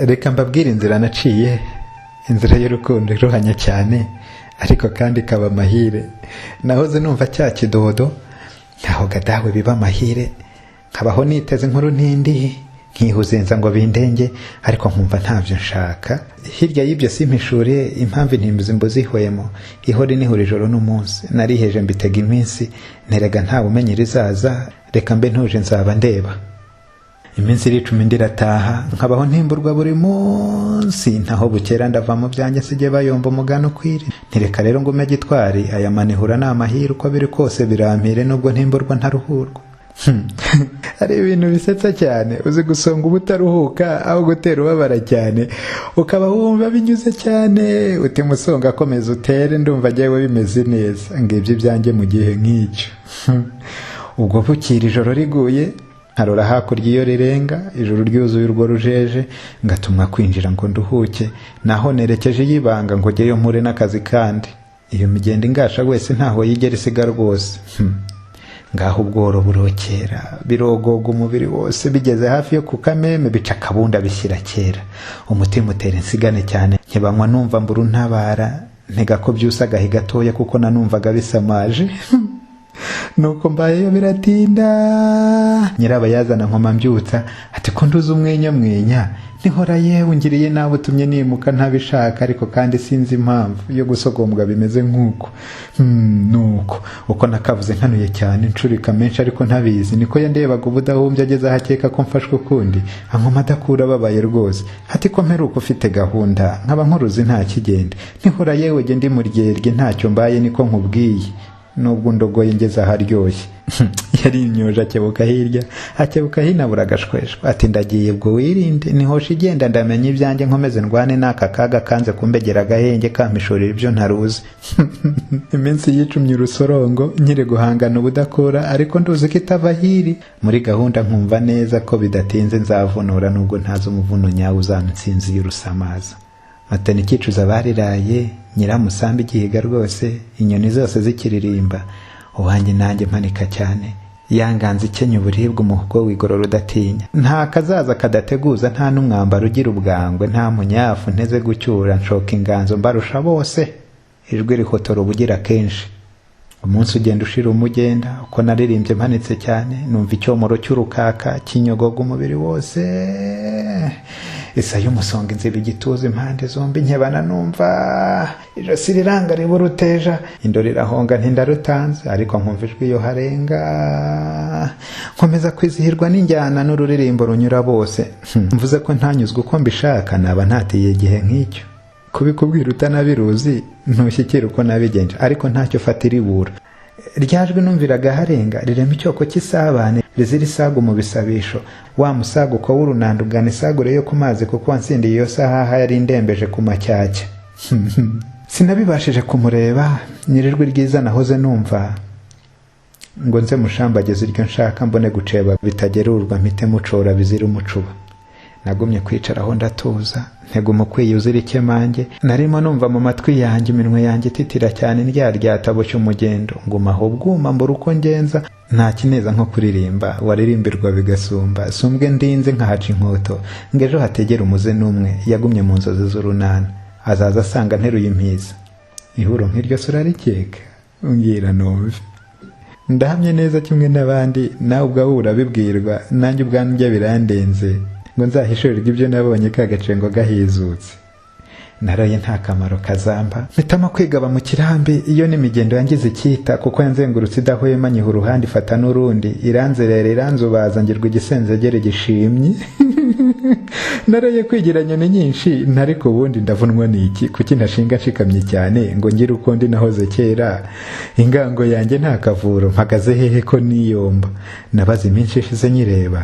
reka mbabwire inzira naciye, inzira y'urukundo iruhanya cyane ariko kandi ikaba amahire. Nahoze numva cya kidodo ntaho gadawe biba amahire, nkabaho niteze inkuru ntindi nkihuzenza ngo bindenge, ariko nkumva ntavyo nshaka. Hirya y'ibyo simpishuriye impamvu intimbuzi mbuzi ihwemo, ihora nihura ijoro n'umunsi. Nariheje mbitega iminsi, nterega ntawe umenyera izaza, reka mbe ntuje nzaba ndeba. Iminsi 10 ndirataha, nkabaho ntimburwa buri munsi, ntaho bukera ndava mu byanjye sije bayomba umugano kwiri. Ntireka rero ngo ume gitwari, aya manihura n'amahire uko biri kose birampire nubwo ntimburwa ntaruhurwa. Ari ibintu bisetsa cyane, uzi gusonga ubutaruhuka aho gutera ubabara cyane, ukaba wumva binyuze cyane, uti musonga akomeza utere, ndumva jyewe bimeze neza. Ngibyo byanjye mu gihe nk'icyo. Ubwo bukira ijoro riguye, nkarora hakurya iyo rirenga, ijuru ryuzuye urwo rujeje, ngatumwa kwinjira ngo nduhuke, naho nerekeje yibanga ngo jyeyo mpure n'akazi kandi. Iyo migenda ingasha wese ntaho yigera isiga rwose. Ngaho ubworo burokera, birogoga umubiri wose, bigeze hafi yo kukameme bica kabunda bishyira kera. Umutima utera insigane cyane, nkibanywa numva mburu ntabara, ntega ko byusa gahi gatoya kuko nanumvaga bisamaje. Nuko mbayeyo biratinda, nyirabayazana nkoma mbyutsa, ati ko nduze umwenya, nihora yewe ungiriye nawe utumye nimuka ntabishaka, ariko kandi sinzi impamvu yo gusogombwa bimeze nk'uko. Nuko uko nakavuze nkanuye cyane ncurika menshi ariko ntabizi, niko yandebaga ubudahumbye ageze ahakeka ko mfashwe kundi, ankoma adakura babaye rwose. Ati ko mperuka ufite gahunda, nkaba nkuruzi nta kigende, nihora yewe jye ndi muryerye ntacyo mbaye niko nkubwiye, nubwo ndogoye ngeze aharyoshye. Yari imyoje akebuka hirya, akebuka hinabura agashweshwa, ati ndagiye ubwo wirinde, nihosha igenda ndamenya ibyanjye nkomeze ndwane n'aka kaga kanze kumbegera agahenge kampishurira ibyo ntaruzi. Iminsi yicumye urusorongo, nkiri guhangana ubudakora, ariko nduzi ko itava hiri. Muri gahunda nkumva neza ko bidatinze nzavunura, nubwo ntazi umuvuno nyawo uzanutsinziye urusamaza. Matana ikicuza bariraye, nyiramusambi igihiga rwose, inyoni zose zikiririmba, uwanjye nanjye mpanika cyane. Yanganze ikenya uburibwe umuhogo wigorora udatinya, nta kazaza kadateguza, nta n'umwambaro ugira ubwangwe, nta munyafu nteze gucyura, nshoka inganzo mbarusha bose, ijwi rihotora ubugira kenshi. Umunsi ugenda ushira umugenda, uko naririmbye mpanitse cyane, numva icyomoro cy'urukaka kinyogoga umubiri wose. Isa y'umusonga inzira igituza impande zombi, nkebana numva ijosi riranga ribura uteja, indoro irahonga ntindarutanze, ariko nkumva ijwi iyo harenga. Nkomeza kwizihirwa n'injyana n'ururirimbo runyura bose. Mvuze ko ntanyuzwe uko mbishaka, naba ntatiye igihe nk'icyo. Kubikubwira utanabiruzi ntushyikira uko nabigenje, ariko ntacyo fatira ibura. Ryajwe numviraga harenga, rirema icyoko cy'isabane, rizira isago mu bisabisho. Wa musago ko w'urunandugana isagure yo ku mazi, kuko wansindiye iyo sahaha yari indembeje ku macyacya. Sinabibashije kumureba, nyirijwi ryiza nahoze numva, ngo nze mushambageze iryo nshaka mbone guceba bitagerurwa mpite mucora bizira umucuba. Nagumye kwicaraho ndatuza, ntega umukwiye uzira ikemange, narimo numva mu matwi yanjye iminwe yanjye titira cyane ryatabo cy'umugendo, ngumaho bwuma mbura uko ngenza, nta kineza nko kuririmba, waririmbirwa bigasumba, sumbwe ndinze nkahaca inkoto, ngejo hategera umuze n'umwe, yagumye mu nzozi z'urunana, azaza asanga nteruye impiza. Ihuro nk'iryo sura rikeka, ungira numve. Ndahamye neza kimwe n'abandi, nawe ubwawe urabibwirwa, nanjye ubwanjye birandenze, ngo nzahishurirwe ibyo nabonye kagacengo gahizutse. Naroye nta kamaro kazamba, mpitamo kwigaba mu kirambi, iyo n'imigendo yangize icyita, kuko yanzengurutse idahwema, nyiha uruhande ifata n'urundi, iranzerera iranzubaza ngirwa igisenzegere gishimye. Naroye kwigira nyoni nyinshi, ntariko ubundi ndavunwa n'iki, kuki ntashinga nshikamye cyane ngo ngire uko ndi nahoze kera. Ingango yanjye nta kavuro, mpagaze hehe ko niyomba. Nabaze iminsi ishize nyireba,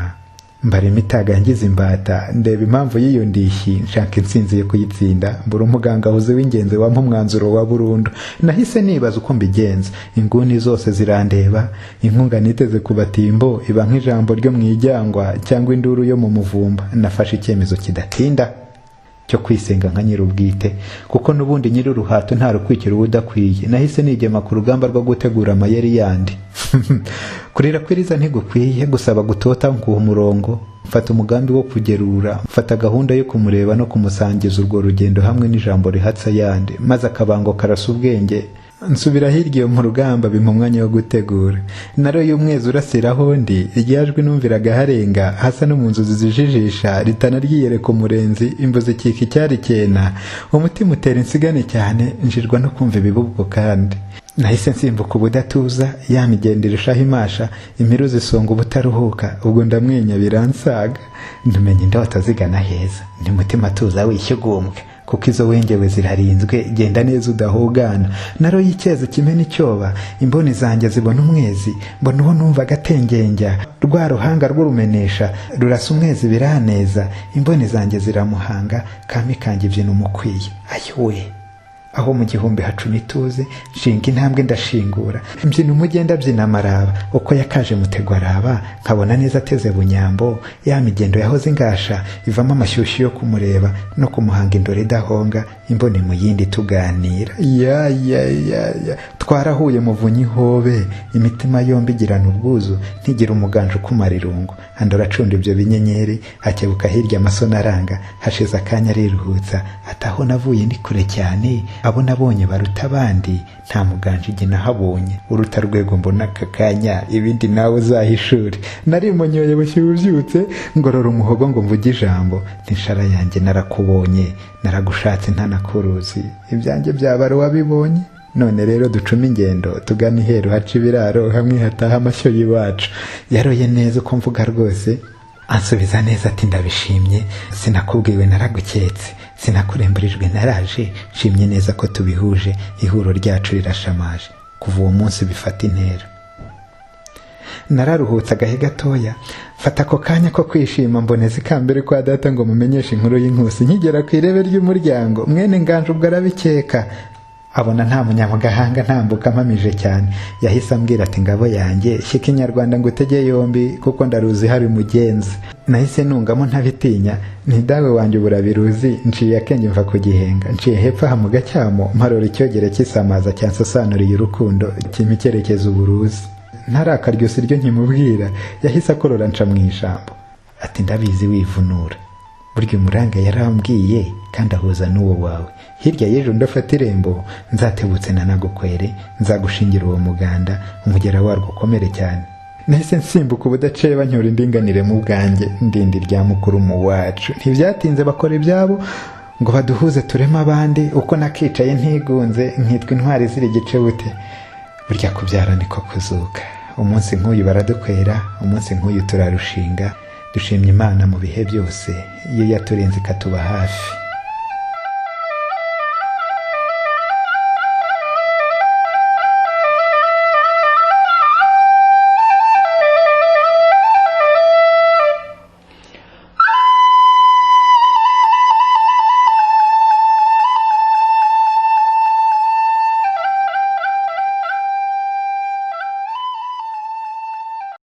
mbara imitaga yangize imbata, ndeba impamvu y'iyo ndishyi, nshaka intsinzi yo kuyitsinda, mbura umuganga uzi w'ingenzi wampa umwanzuro wa burundu. Nahise nibaza uko mbigenza, inguni zose zirandeba, inkunga niteze ku batimbo iba nk'ijambo ryo mu ijyangwa cyangwa induru yo mu muvumba. Nafashe icyemezo kidatinda cyo kwisenga nka nyir'ubwite, kuko n'ubundi nyir'uruhato nta rukwikira ubudakwiye. Nahise nigema ku rugamba rwo gutegura amayeri yandi. Kurira kwiriza ntigukwiye, gusaba gutota nguha umurongo, mfata umugambi wo kugerura, mfata gahunda yo kumureba no kumusangiza urwo rugendo hamwe n'ijambo rihatsa yandi, maze akabango karasa ubwenge. Nsubira hirya mu rugamba bimpa umwanya wo gutegura. Naro y'umwezi urasiraho ndi, iryajwi numviraga harenga, hasa no mu nzozi zijijisha, ritana ryiyereka umurenzi, imbuzi ikika icyari cyena. Umutima utera insigane cyane, njirwa no kumva ibibubwo kandi. Nahise nsimbuka ubudatuza, ya migenda irushaho imasha, imiru zisonga ubutaruhuka, ubwo ndamwenya biransaga. Ntumenye indoto zigana heza, ni mutima tuza wishyugumbwe. Kuko izo wengewe zirarinzwe, genda neza udahugana. Naro y'icyeza kimena icyoba, imboni zanjye zibona umwezi, mbona uwo numva agatengengya, rwa ruhanga rw'urumenesha rurasa umwezi biraneza, imboni zanjye ziramuhanga, kami kanjye ibyina umukwiye. Ayiwe, aho mu gihumbi hacuna ituze, nshinga intambwe ndashingura, mbyina umugenda byina amaraba, uko yakaje mutego araba, nkabona neza ateze bunyambo, ya migendo yahoze ingasha, ivamo amashyushyu yo kumureba no kumuhanga indoro idahonga, imboni mu yindi tuganira. Twarahuye muvunyi hobe, imitima yombi igirana ubwuzu, ntigira umuganje ukumara irungu. Andora acunda ibyo binyenyeri, akebuka hirya amasoni aranga, hashize akanya ariruhutsa, ataho navuye ni kure cyane, abo nabonye baruta abandi, nta muganje igi nahabonye, uruta rwego mbona aka kanya, ibindi nawe uzahishure. Narimonyoye bushyubyutse, ngorora umuhogo ngo mvuge ijambo, ntinshara yanjye narakubonye, naragushatse ntanakuruzi, ibyanjye byabara wabibonye. None rero ducuma ingendo, tugana iheru haca ibiraro, hamwe hataha amashyo y'iwacu. Yaroye neza uko mvuga rwose, ansubiza neza ati ndabishimye, sinakubwiwe naraguketse, sinakuremburijwe naraje, nshimye neza ko tubihuje, ihuro ryacu rirashamaje, kuva uwo munsi bifata intera. Nararuhutse agahe gatoya, fata ako kanya ko kwishima, mboneza ikambere kwa data ngo mumenyeshe inkuru y'inkusi. Nkigera ku irebe ry'umuryango, mwene Nganje ubwo arabikeka, abona nta munyamugahanga ntambuka mpamije cyane. Yahise ambwira ati ngabo yanjye, shyika inyarwanda ngo utege yombi, kuko ndaruzi hari umugenzi. Nahise nungamo ntabitinya, nti dawe wanjye uburabiruzi, nciye akenge mva ku gihenga, nciye hepfo aha mu Gacyamo, mparora icyogere cy'isamaza cyansasanuriye urukundo, kimpa icyerekezo uburuzi. Ntarakaryosa iryo nkimubwira, yahise akorora nca mu ijambo ati ndabizi wivunura, burya umuranga yarambwiye kandi ahuza n'uwo wawe. Hirya y'ejo ndafata irembo, nzatebutse nanagukwere, nzagushingira uwo muganda, umugera warwo ukomere cyane. Nahise nsimbuka ubudaceba nyura indinganire mu bwanjye, ndindi rya mukuru mu wacu. Ntibyatinze bakora ibyabo ngo baduhuze tureme abandi, uko nakicaye ntigunze, nkitwa intwari ziri gice bute. Burya kubyara niko kuzuka. Umunsi nk'uyu baradukwera, umunsi nk'uyu turarushinga, dushimye Imana mu bihe byose, iyo yaturenze ikatuba hafi.